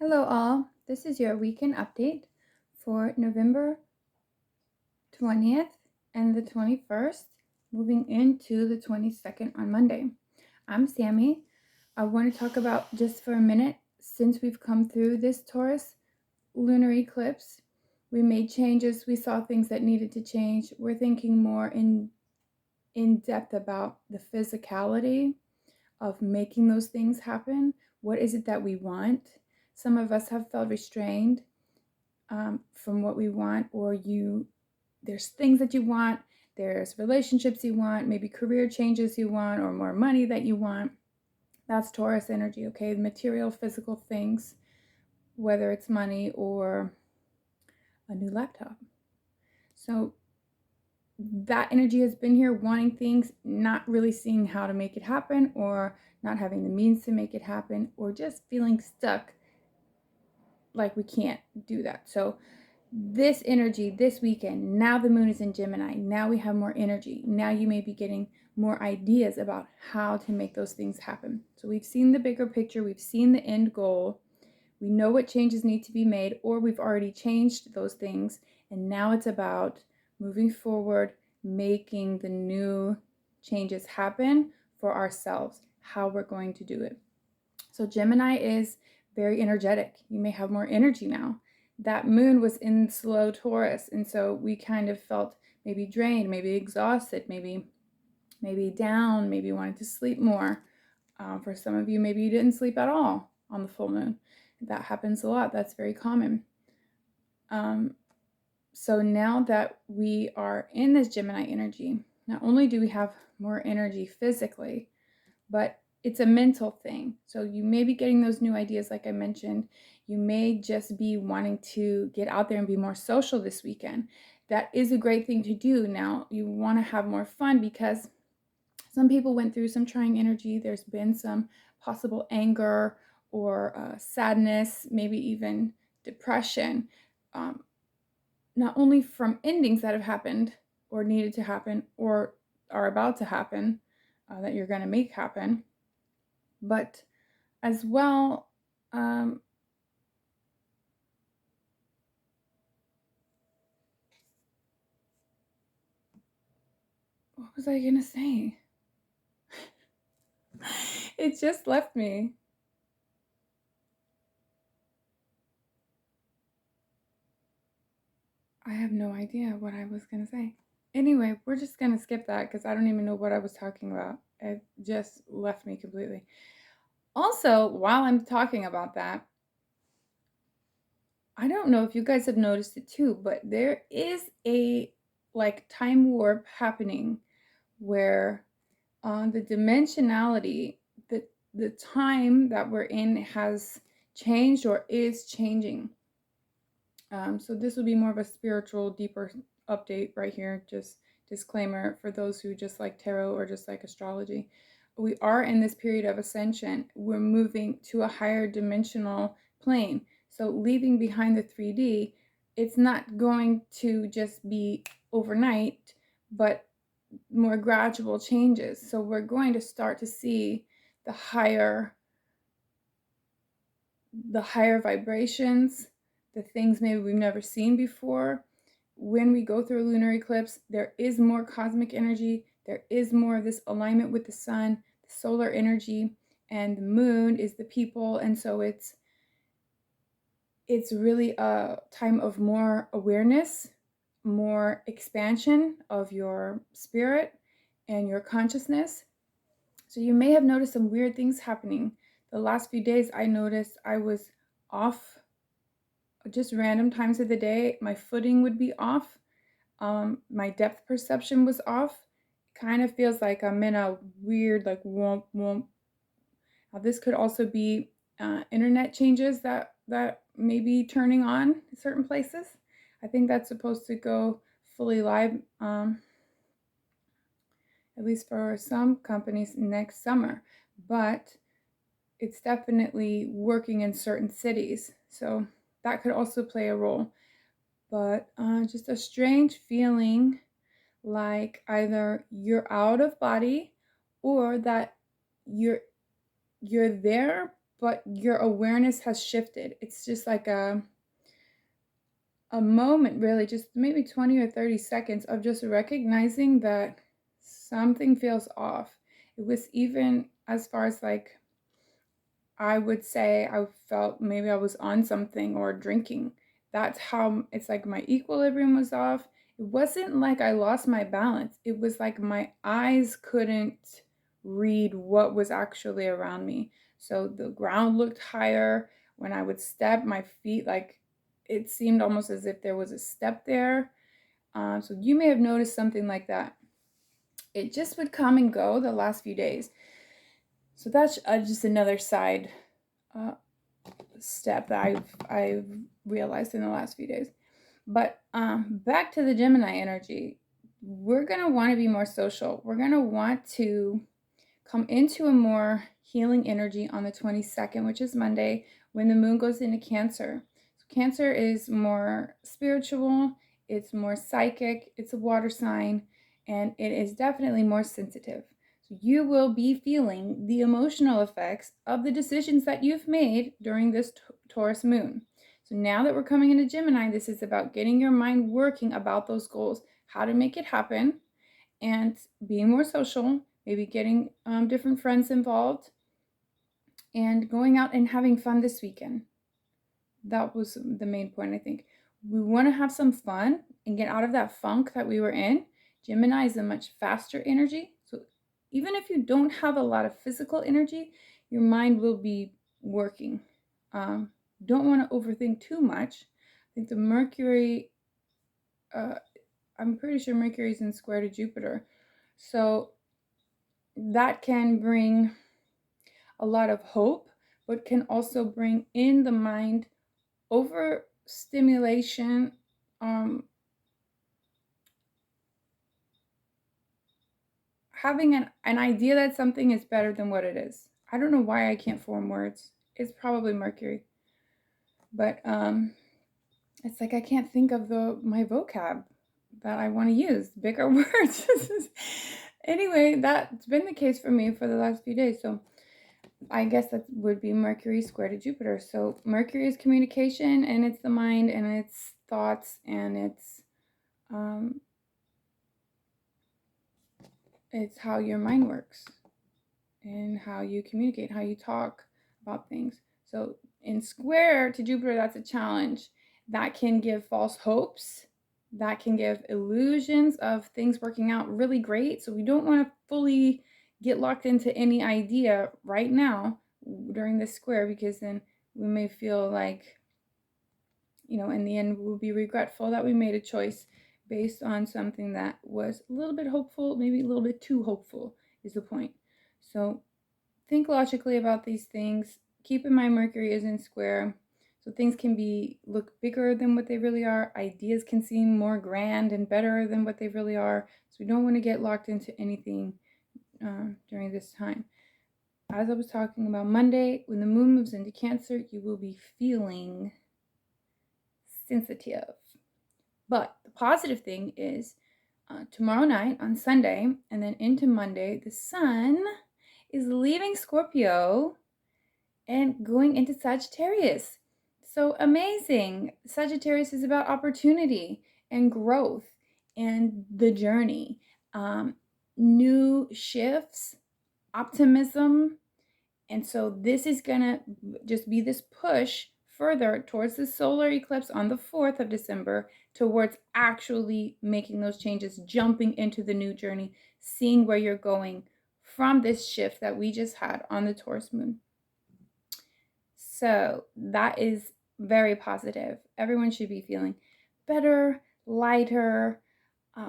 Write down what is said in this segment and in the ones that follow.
Hello, all. This is your weekend update for November 20th and the 21st, moving into the 22nd on Monday. I'm Sammy. I want to talk about just for a minute since we've come through this Taurus lunar eclipse. We made changes, we saw things that needed to change. We're thinking more in depth about the physicality of making those things happen. What is it that we want? Some of us have felt restrained from what we want, or there's things that you want, there's relationships you want, maybe career changes you want, or more money that you want. That's Taurus energy, okay? Material, physical things, whether it's money or a new laptop. So that energy has been here wanting things, not really seeing how to make it happen, or not having the means to make it happen, or just feeling stuck like we can't do that. So this energy this weekend, now the moon is in Gemini, now we have more energy. Now you may be getting more ideas about how to make those things happen. So we've seen the bigger picture, we've seen the end goal, we know what changes need to be made, or we've already changed those things, and now it's about moving forward, making the new changes happen for ourselves, how we're going to do it. So Gemini is very energetic. You may have more energy now. That moon was in slow Taurus, and so we kind of felt maybe drained, maybe exhausted, maybe down, maybe wanted to sleep more. For some of you, maybe you didn't sleep at all on the full moon. That happens a lot. That's very common. So now that we are in this Gemini energy, not only do we have more energy physically, but it's a mental thing. So you may be getting those new ideas, like I mentioned. You may just be wanting to get out there and be more social this weekend. That is a great thing to do. Now, you want to have more fun because some people went through some trying energy. There's been some possible anger or sadness, maybe even depression, not only from endings that have happened or needed to happen or are about to happen, that you're going to make happen, but as well, what was I going to say? It just left me. I have no idea what I was going to say. Anyway, we're just going to skip that because I don't even know what I was talking about. It just left me completely. Also, while I'm talking about that, I don't know if you guys have noticed it too, but there is a time warp happening where the dimensionality, the time that we're in has changed or is changing. So this would be more of a spiritual, deeper update right here. Just disclaimer for those who just like tarot or just like astrology. We are in this period of ascension. We're moving to a higher dimensional plane. So leaving behind the 3D, it's not going to just be overnight, but more gradual changes. So we're going to start to see the higher vibrations, the things maybe we've never seen before. When we go through a lunar eclipse, there is more cosmic energy. There is more of this alignment with the sun, the solar energy, and the moon is the people. And so it's really a time of more awareness, more expansion of your spirit and your consciousness. So you may have noticed some weird things happening. The last few days, I noticed I was off just random times of the day. My footing would be off. My depth perception was off. It kind of feels like I'm in a weird, like, womp, womp. Now, this could also be internet changes that may be turning on in certain places. I think that's supposed to go fully live, at least for some companies, next summer. But it's definitely working in certain cities. So that could also play a role. But just a strange feeling like either you're out of body or that you're there, but your awareness has shifted. It's just like a moment, really, just maybe 20 or 30 seconds of just recognizing that something feels off. It was even as far as like, I would say I felt maybe I was on something or drinking. That's how it's like my equilibrium was off. It wasn't like I lost my balance. It was like my eyes couldn't read what was actually around me. So the ground looked higher. When I would step, my feet, like it seemed almost as if there was a step there. So you may have noticed something like that. It just would come and go the last few days. So that's just another side uh, step that I've realized in the last few days. But back to the Gemini energy, we're gonna want to be more social. We're gonna want to come into a more healing energy on the 22nd, which is Monday, when the moon goes into Cancer. So Cancer is more spiritual, it's more psychic, it's a water sign, and it is definitely more sensitive. So you will be feeling the emotional effects of the decisions that you've made during this Taurus moon. So now that we're coming into Gemini, this is about getting your mind working about those goals, how to make it happen, and being more social, maybe getting different friends involved, and going out and having fun this weekend. That was the main point, I think. We want to have some fun and get out of that funk that we were in. Gemini is a much faster energy. So even if you don't have a lot of physical energy, your mind will be working. Don't want to overthink too much. I think the Mercury, I'm pretty sure Mercury is in square to Jupiter. So that can bring a lot of hope, but can also bring in the mind overstimulation, having an idea that something is better than what it is. I don't know why I can't form words. It's probably Mercury, but it's like I can't think of my vocab that I want to use, bigger words. Anyway, that's been the case for me for the last few days. So I guess that would be Mercury square to Jupiter. So Mercury is communication, and it's the mind, and it's thoughts, and it's how your mind works and how you communicate, how you talk about things. So in square to Jupiter, that's a challenge. That can give false hopes. That can give illusions of things working out really great. So we don't want to fully get locked into any idea right now during this square, because then we may feel like, in the end, we'll be regretful that we made a choice based on something that was a little bit hopeful, maybe a little bit too hopeful is the point. So think logically about these things. Keep in mind Mercury is in square, so things can look bigger than what they really are. Ideas can seem more grand and better than what they really are. So we don't want to get locked into anything during this time. As I was talking about Monday, when the moon moves into Cancer, you will be feeling sensitive. But the positive thing is tomorrow night on Sunday and then into Monday, the sun is leaving Scorpio and going into Sagittarius. So amazing. Sagittarius is about opportunity and growth and the journey, new shifts, optimism. And so this is going to just be this push further towards the solar eclipse on the 4th of December, towards actually making those changes, jumping into the new journey, seeing where you're going from this shift that we just had on the Taurus moon. So that is very positive. Everyone should be feeling better, lighter,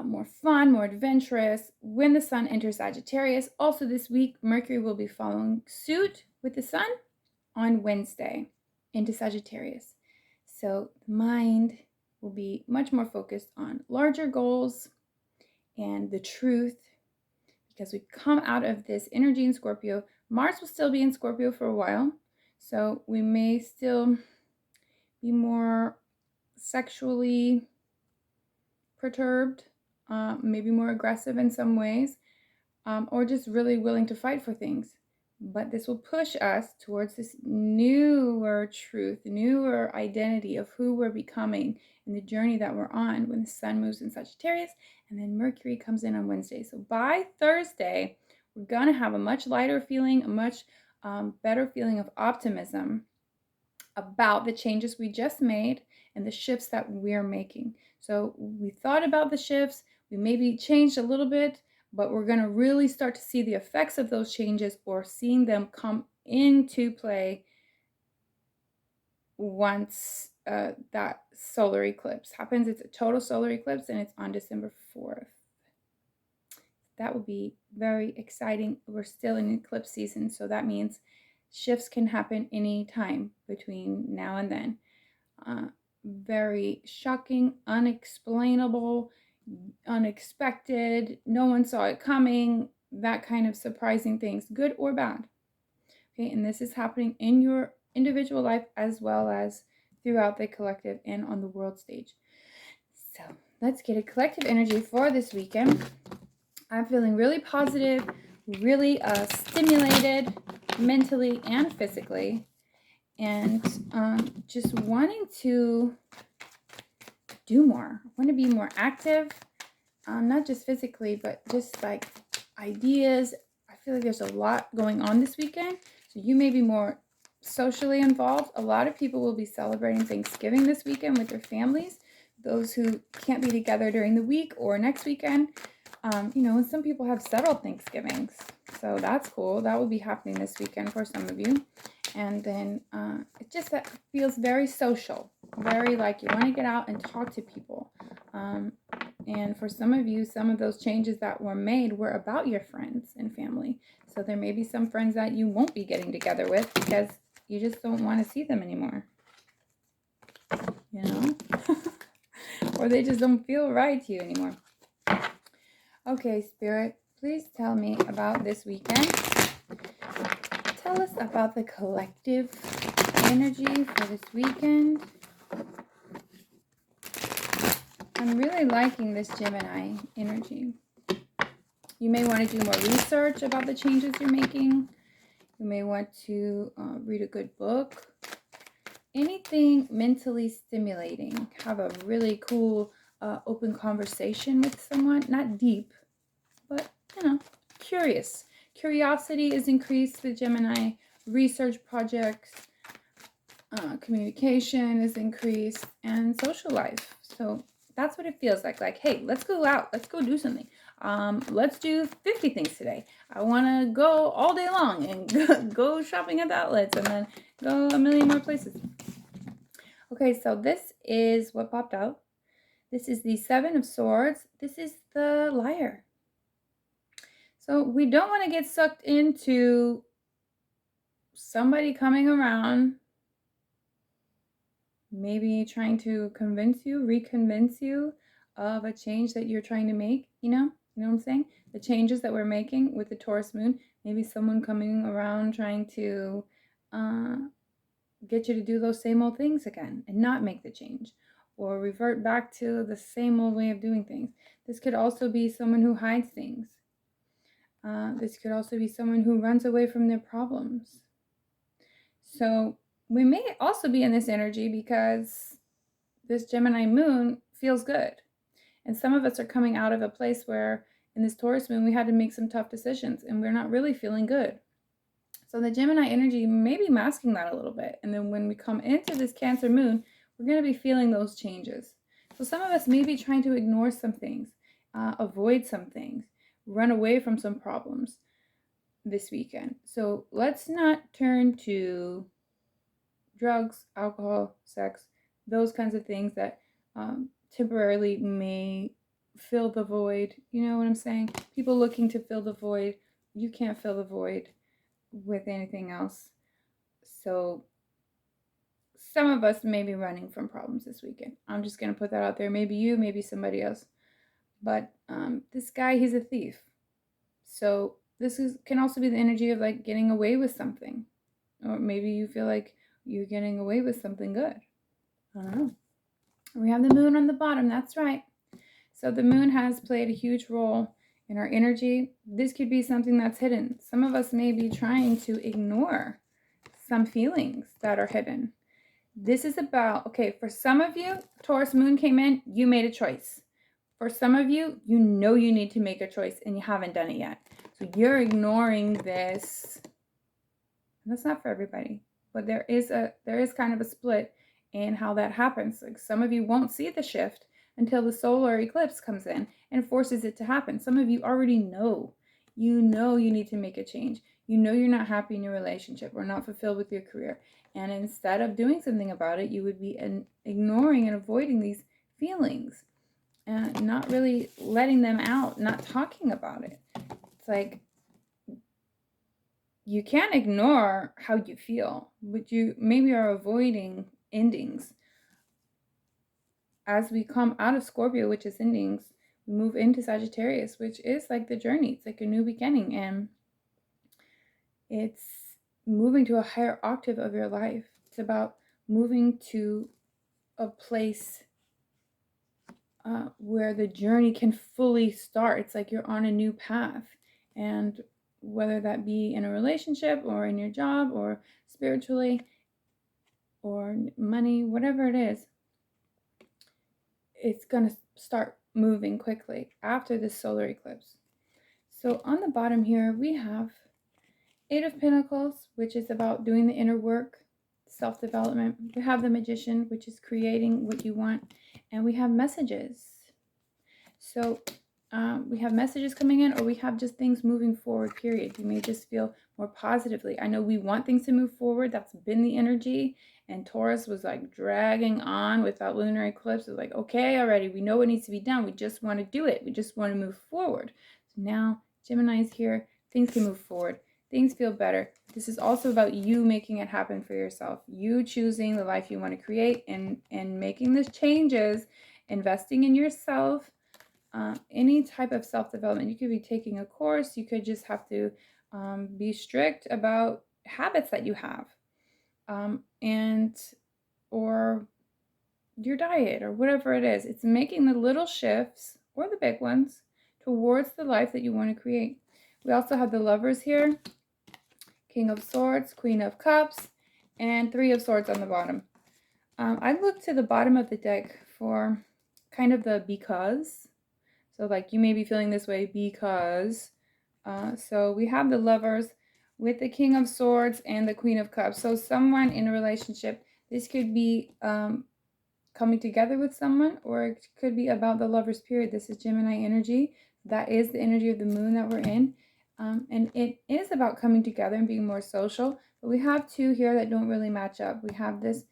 more fun, more adventurous when the sun enters Sagittarius. Also this week, Mercury will be following suit with the sun on Wednesday into Sagittarius. So the mind will be much more focused on larger goals and the truth, because we come out of this energy in Scorpio. Mars will still be in Scorpio for a while, so we may still be more sexually perturbed, maybe more aggressive in some ways, or just really willing to fight for things. But this will push us towards this newer truth, newer identity of who we're becoming and the journey that we're on when the sun moves in Sagittarius and then Mercury comes in on Wednesday. So by Thursday, we're going to have a much lighter feeling, a much better feeling of optimism about the changes we just made and the shifts that we're making. So we thought about the shifts, we maybe changed a little bit, but we're going to really start to see the effects of those changes or seeing them come into play once that solar eclipse happens. It's a total solar eclipse and it's on December 4th. That will be very exciting. We're still in eclipse season, so that means shifts can happen anytime between now and then. Very shocking, unexplainable, unexpected, no one saw it coming, that kind of surprising things, good or bad. Okay, and this is happening in your individual life as well as throughout the collective and on the world stage. So let's get a collective energy for this weekend. I'm feeling really positive, really stimulated mentally and physically, and just wanting to do more. I want to be more active, not just physically, but just like ideas. I feel like there's a lot going on this weekend, so you may be more socially involved. A lot of people will be celebrating Thanksgiving this weekend with their families. Those who can't be together during the week or next weekend, and some people have settled Thanksgivings, so that's cool. That will be happening this weekend for some of you. And then it just feels very social, very like you want to get out and talk to people. And for some of you, some of those changes that were made were about your friends and family. So there may be some friends that you won't be getting together with because you just don't want to see them anymore. Or they just don't feel right to you anymore. Okay, Spirit, please tell me about this weekend. Tell us about the collective energy for this weekend. I'm really liking this Gemini energy. You may want to do more research about the changes you're making. You may want to read a good book. Anything mentally stimulating. Have a really cool open conversation with someone. Not deep, but curious. Curiosity is increased with Gemini. Research projects, communication is increased, and social life. So that's what it feels like. Like, hey, let's go out. Let's go do something. Let's do 50 things today. I want to go all day long and go shopping at the outlets and then go a million more places. Okay, so this is what popped out. This is the Seven of Swords. This is the Liar. So we don't want to get sucked into somebody coming around, maybe trying to reconvince you of a change that you're trying to make, you know what I'm saying? The changes that we're making with the Taurus moon, maybe someone coming around trying to get you to do those same old things again and not make the change or revert back to the same old way of doing things. This could also be someone who hides things. This could also be someone who runs away from their problems. So we may also be in this energy because this Gemini moon feels good. And some of us are coming out of a place where in this Taurus moon, we had to make some tough decisions and we're not really feeling good. So the Gemini energy may be masking that a little bit. And then when we come into this Cancer moon, we're going to be feeling those changes. So some of us may be trying to ignore some things, avoid some things, run away from some problems this weekend. So let's not turn to drugs, alcohol, sex, those kinds of things that temporarily may fill the void. You know what I'm saying? People looking to fill the void. You can't fill the void with anything else. So some of us may be running from problems this weekend. I'm just going to put that out there. Maybe you, maybe somebody else. But this guy, he's a thief. So this can also be the energy of like getting away with something. Or maybe you feel like you're getting away with something good. I don't know. We have the moon on the bottom. That's right. So the moon has played a huge role in our energy, this could be something that's hidden. Some of us may be trying to ignore some feelings that are hidden. This is about, okay, for some of you, Taurus moon came in, you made a choice. For some of you, you know you need to make a choice and you haven't done it yet. So you're ignoring this. And that's not for everybody, but there is kind of a split in how that happens. Like some of you won't see the shift until the solar eclipse comes in and forces it to happen. Some of you already know. You know you need to make a change. You know you're not happy in your relationship or not fulfilled with your career. And instead of doing something about it, you would be ignoring and avoiding these feelings and not really letting them out, not talking about it. It's like you can't ignore how you feel, but you maybe are avoiding endings. As we come out of Scorpio, which is endings, we move into Sagittarius, which is like the journey. It's like a new beginning, and it's moving to a higher octave of your life. It's about moving to a place where the journey can fully start. It's like you're on a new path, and whether that be in a relationship or in your job or spiritually or money, whatever it is, it's going to start moving quickly after this solar eclipse. So on the bottom here, we have Eight of Pentacles, which is about doing the inner work, self-development. We have the Magician, which is creating what you want. And we have messages. So we have messages coming in, or we have just things moving forward, period. You may just feel more positively. I know we want things to move forward. That's been the energy. And Taurus was like dragging on with that lunar eclipse. It was like, okay, already, we know what needs to be done. We just want to do it. We just want to move forward. So now Gemini is here. Things can move forward. Things feel better. This is also about you making it happen for yourself. You choosing the life you want to create and making the changes, investing in yourself. Any type of self-development. You could be taking a course. You could just have to be strict about habits that you have, and or your diet or whatever it is. It's making the little shifts or the big ones towards the life that you want to create. We also have the Lovers here, King of Swords, Queen of Cups, and Three of Swords on the bottom. I looked to the bottom of the deck for kind of the because. So like you may be feeling this way because. So we have the Lovers with the King of Swords and the Queen of Cups. So someone in a relationship, this could be coming together with someone, or it could be about the Lovers period. This is Gemini energy. That is the energy of the moon that we're in. And it is about coming together and being more social. But we have two here that don't really match up. We have this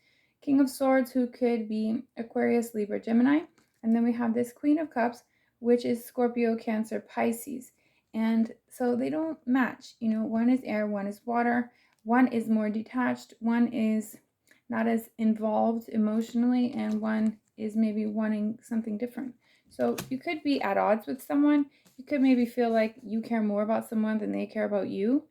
King of Swords who could be Aquarius, Libra, Gemini. And then we have this Queen of Cups, which is Scorpio, Cancer, Pisces. And so they don't match. You know, one is air, one is water, one is more detached, one is not as involved emotionally, and one is maybe wanting something different. So you could be at odds with someone. You could maybe feel like you care more about someone than they care about you,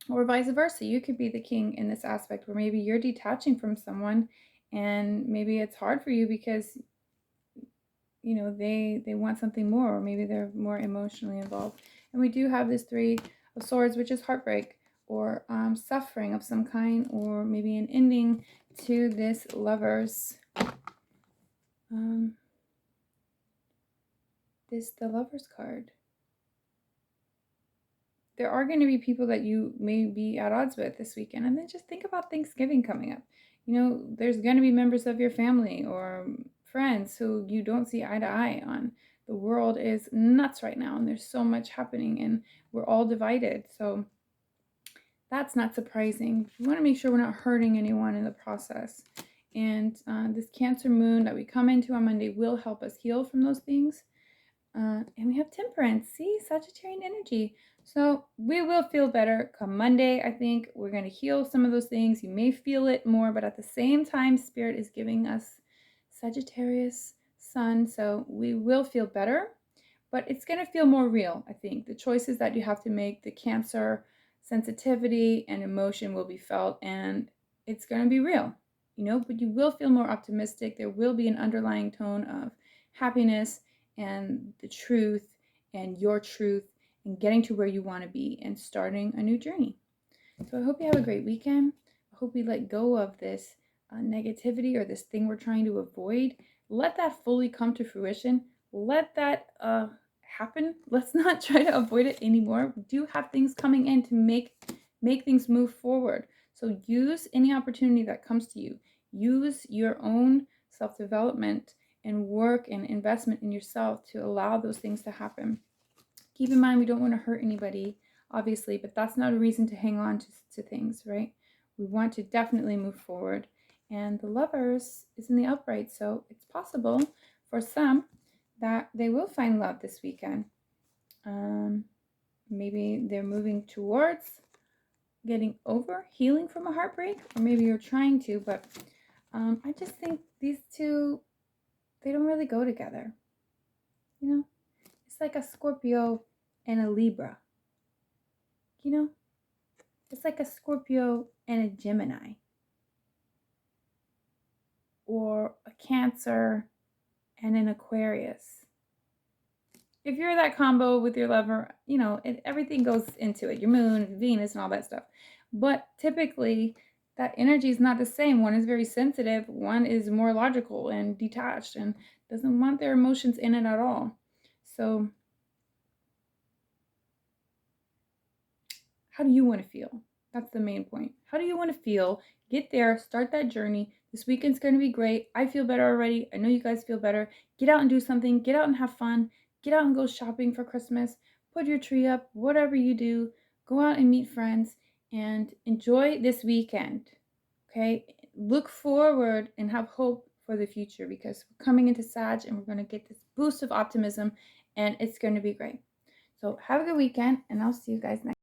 or vice versa. You could be the king in this aspect where maybe you're detaching from someone and maybe it's hard for you because you know they want something more, or maybe they're more emotionally involved. And we do have this Three of Swords, which is heartbreak or suffering of some kind, or maybe an ending to this Lovers. The Lovers card. There are going to be people that you may be at odds with this weekend. And then just think about Thanksgiving coming up. You know, there's going to be members of your family or friends who you don't see eye to eye on. The world is nuts right now, and there's so much happening, and we're all divided. So that's not surprising. We want to make sure we're not hurting anyone in the process. And this Cancer moon that we come into on Monday will help us heal from those things. And we have Temperance. See, Sagittarian energy. So we will feel better come Monday. I think we're going to heal some of those things. You may feel it more, but at the same time, Spirit is giving us Sagittarius sun. So we will feel better, but it's going to feel more real, I think. The choices that you have to make, the Cancer sensitivity and emotion will be felt, and it's going to be real, you know, but you will feel more optimistic. There will be an underlying tone of happiness and the truth and your truth and getting to where you want to be and starting a new journey. So I hope you have a great weekend. I hope we let go of this negativity or this thing we're trying to avoid. Let that fully come to fruition. Let that happen. Let's not try to avoid it anymore. We do have things coming in to make things move forward. So use any opportunity that comes to you. Use your own self-development and work and investment in yourself to allow those things to happen. Keep in mind, we don't want to hurt anybody, obviously, but that's not a reason to hang on to things, right? We want to definitely move forward. And the Lovers is in the upright, so it's possible for some that they will find love this weekend. Maybe they're moving towards getting over healing from a heartbreak, or maybe you're trying to, but I just think these two, they don't really go together. You know, it's like a Scorpio and a Libra. You know, it's like a Scorpio and a Gemini, or a Cancer and an Aquarius. If you're that combo with your lover, you know, everything goes into it, your moon, Venus, and all that stuff. But typically, that energy is not the same. One is very sensitive, one is more logical and detached and doesn't want their emotions in it at all. So, how do you want to feel? That's the main point. How do you want to feel? Get there, start that journey. This weekend's going to be great. I feel better already. I know you guys feel better. Get out and do something. Get out and have fun. Get out and go shopping for Christmas. Put your tree up, whatever you do. Go out and meet friends and enjoy this weekend. Okay? Look forward and have hope for the future because we're coming into Sag and we're going to get this boost of optimism and it's going to be great. So have a good weekend and I'll see you guys next.